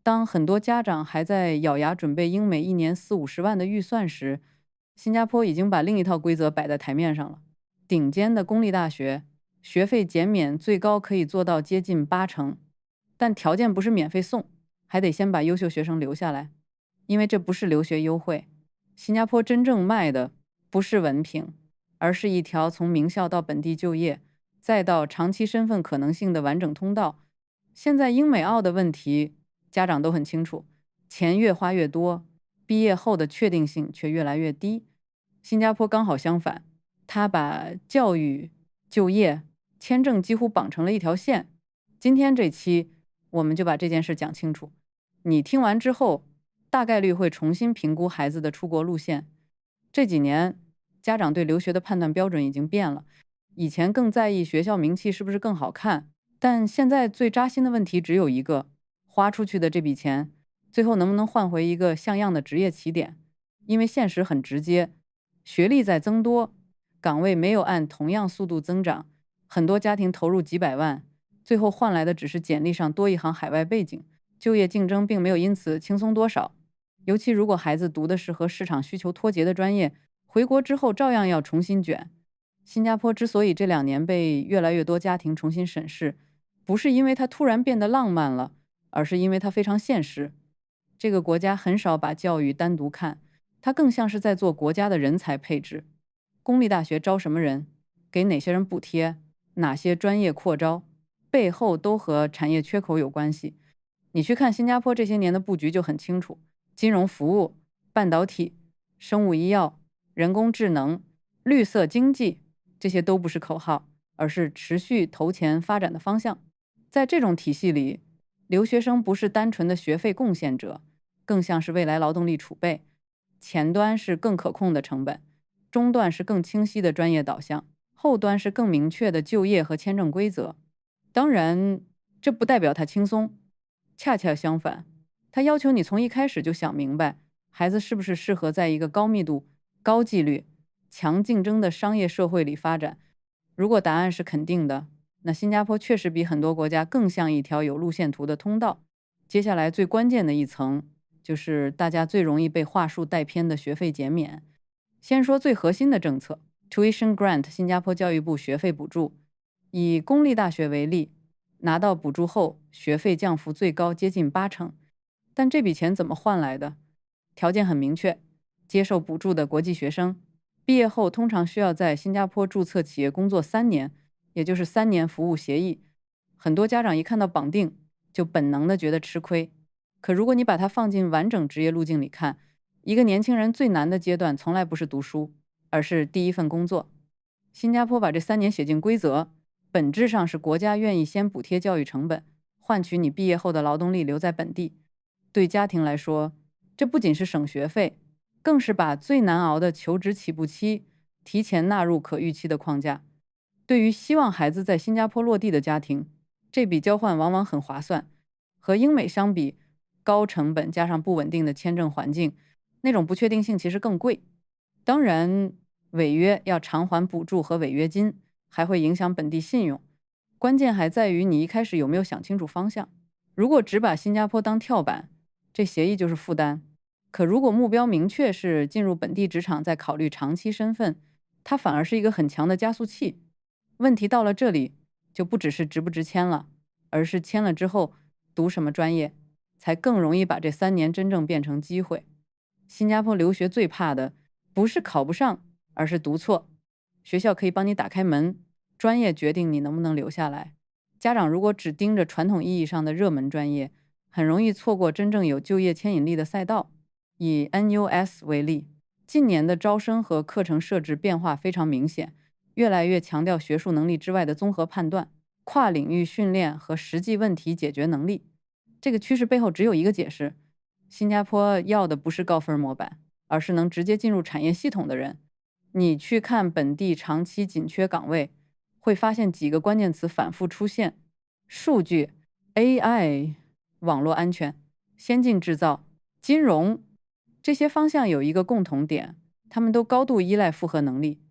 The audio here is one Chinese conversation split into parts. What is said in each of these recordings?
当很多家长还在咬牙准备英美一年40-50万的预算时，新加坡已经把另一套规则摆在台面上了。顶尖的公立大学学费减免最高可以做到接近80%，但条件不是免费送，还得先把优秀学生留下来，因为这不是留学优惠。新加坡真正卖的不是文凭，而是一条从名校到本地就业，再到长期身份可能性的完整通道。现在英美澳的问题，家长都很清楚，钱越花越多，毕业后的确定性却越来越低。新加坡刚好相反，他把教育、就业、签证几乎绑成了一条线。今天这期我们就把这件事讲清楚。你听完之后，大概率会重新评估孩子的出国路线。这几年，家长对留学的判断标准已经变了，以前更在意学校名气是不是更好看，但现在最扎心的问题只有一个：花出去的这笔钱，最后能不能换回一个像样的职业起点？因为现实很直接，学历在增多，岗位没有按同样速度增长，很多家庭投入几百万，最后换来的只是简历上多一行海外背景，就业竞争并没有因此轻松多少。尤其如果孩子读的是和市场需求脱节的专业，回国之后照样要重新卷。新加坡之所以这2年被越来越多家庭重新审视，不是因为它突然变得浪漫了，而是因为它非常现实。这个国家很少把教育单独看，它更像是在做国家的人才配置。公立大学招什么人，给哪些人补贴，哪些专业扩招，背后都和产业缺口有关系。你去看新加坡这些年的布局就很清楚，金融服务、半导体、生物医药、人工智能、绿色经济，这些都不是口号，而是持续投钱发展的方向。在这种体系里，留学生不是单纯的学费贡献者，更像是未来劳动力储备。前端是更可控的成本，中段是更清晰的专业导向，后端是更明确的就业和签证规则。当然，这不代表它轻松，恰恰相反，它要求你从一开始就想明白，孩子是不是适合在一个高密度、高纪律、强竞争的商业社会里发展。如果答案是肯定的，那新加坡确实比很多国家更像一条有路线图的通道。接下来最关键的一层，就是大家最容易被话术带偏的学费减免。先说最核心的政策 Tuition Grant 新加坡教育部学费补助。以公立大学为例，拿到补助后，学费降幅最高接近80%。但这笔钱怎么换来的？条件很明确，接受补助的国际学生毕业后通常需要在新加坡注册企业工作3年，也就是3年服务协议。很多家长一看到绑定，就本能的觉得吃亏。可如果你把它放进完整职业路径里看，一个年轻人最难的阶段从来不是读书，而是第一份工作。新加坡把这3年写进规则，本质上是国家愿意先补贴教育成本，换取你毕业后的劳动力留在本地。对家庭来说，这不仅是省学费，更是把最难熬的求职起步期提前纳入可预期的框架。对于希望孩子在新加坡落地的家庭，这笔交换往往很划算。和英美相比，高成本加上不稳定的签证环境，那种不确定性其实更贵。当然，违约要偿还补助和违约金，还会影响本地信用。关键还在于你一开始有没有想清楚方向。如果只把新加坡当跳板，这协议就是负担。可如果目标明确是进入本地职场，再考虑长期身份，它反而是一个很强的加速器。问题到了这里，就不只是值不值签了，而是签了之后读什么专业，才更容易把这3年真正变成机会。新加坡留学最怕的不是考不上，而是读错。学校可以帮你打开门，专业决定你能不能留下来。家长如果只盯着传统意义上的热门专业，很容易错过真正有就业牵引力的赛道。以 NUS 为例，近年的招生和课程设置变化非常明显，越来越强调学术能力之外的综合判断、跨领域训练和实际问题解决能力。这个趋势背后只有一个解释：新加坡要的不是高分模板，而是能直接进入产业系统的人。你去看本地长期紧缺岗位，会发现几个关键词反复出现：数据、AI、网络安全、先进制造、金融。这些方向有一个共同点，他们都高度依赖复合能力。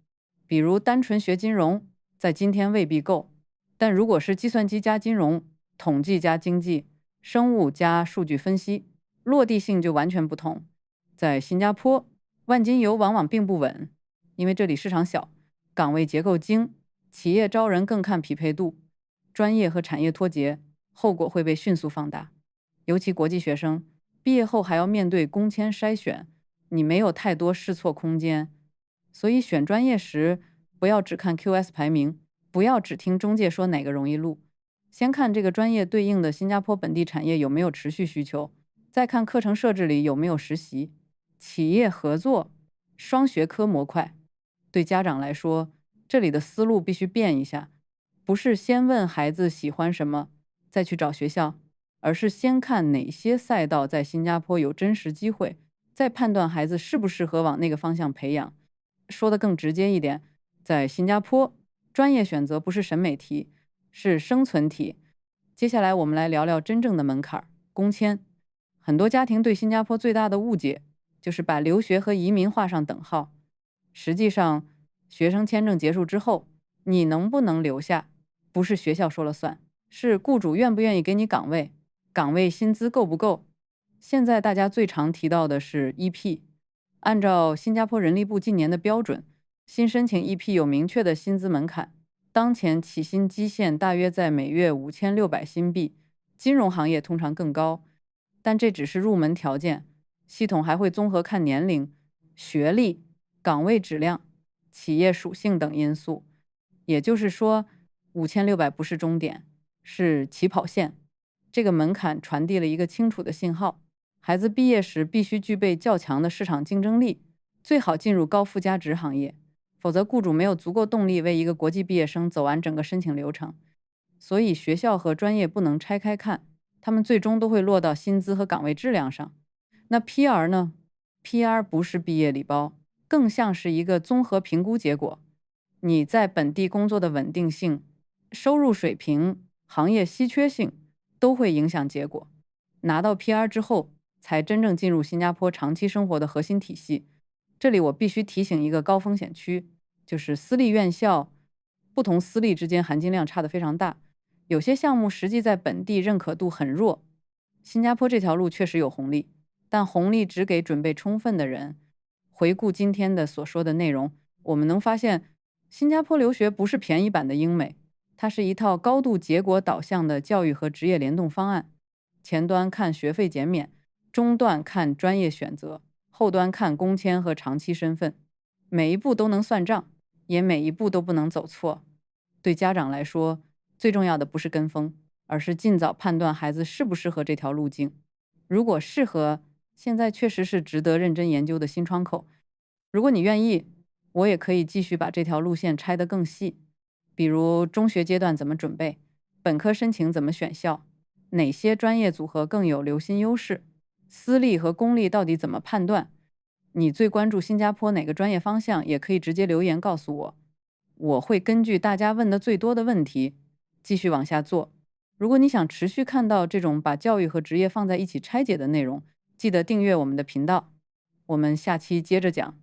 比如单纯学金融，在今天未必够，但如果是计算机加金融、统计加经济，生物加数据分析，落地性就完全不同。在新加坡，万金油往往并不稳，因为这里市场小，岗位结构精，企业招人更看匹配度，专业和产业脱节，后果会被迅速放大。尤其国际学生毕业后还要面对工签筛选，你没有太多试错空间。所以选专业时，不要只看 QS 排名，不要只听中介说哪个容易录，先看这个专业对应的新加坡本地产业有没有持续需求，再看课程设置里有没有实习、企业合作、双学科模块。对家长来说，这里的思路必须变一下，不是先问孩子喜欢什么，再去找学校，而是先看哪些赛道在新加坡有真实机会，再判断孩子适不适合往那个方向培养。说得更直接一点，在新加坡，专业选择不是审美题，是生存题。接下来我们来聊聊真正的门槛——工签。很多家庭对新加坡最大的误解，就是把留学和移民画上等号。实际上，学生签证结束之后，你能不能留下，不是学校说了算，是雇主愿不愿意给你岗位，岗位薪资够不够。现在大家最常提到的是 EP，按照新加坡人力部近年的标准，新申请 EP 有明确的薪资门槛，当前起薪基线大约在每月5600新币，金融行业通常更高，但这只是入门条件，系统还会综合看年龄、学历、岗位质量、企业属性等因素。也就是说，5600不是终点，是起跑线。这个门槛传递了一个清楚的信号：孩子毕业时必须具备较强的市场竞争力，最好进入高附加值行业，否则雇主没有足够动力为一个国际毕业生走完整个申请流程。所以学校和专业不能拆开看，他们最终都会落到薪资和岗位质量上。那 PR 呢？ PR 不是毕业礼包，更像是一个综合评估结果。你在本地工作的稳定性、收入水平、行业稀缺性都会影响结果。拿到 PR 之后，才真正进入新加坡长期生活的核心体系。这里我必须提醒一个高风险区，就是私立院校，不同私立之间含金量差得非常大，有些项目实际在本地认可度很弱。新加坡这条路确实有红利，但红利只给准备充分的人。回顾今天的所说的内容，我们能发现，新加坡留学不是便宜版的英美，它是一套高度结果导向的教育和职业联动方案。前端看学费减免，中段看专业选择，后端看工签和长期身份，每一步都能算账，也每一步都不能走错。对家长来说，最重要的不是跟风，而是尽早判断孩子适不适合这条路径。如果适合，现在确实是值得认真研究的新窗口。如果你愿意，我也可以继续把这条路线拆得更细，比如中学阶段怎么准备，本科申请怎么选校，哪些专业组合更有留薪优势，私立和公立到底怎么判断。你最关注新加坡哪个专业方向，也可以直接留言告诉我，我会根据大家问的最多的问题继续往下做。如果你想持续看到这种把教育和职业放在一起拆解的内容，记得订阅我们的频道。我们下期接着讲。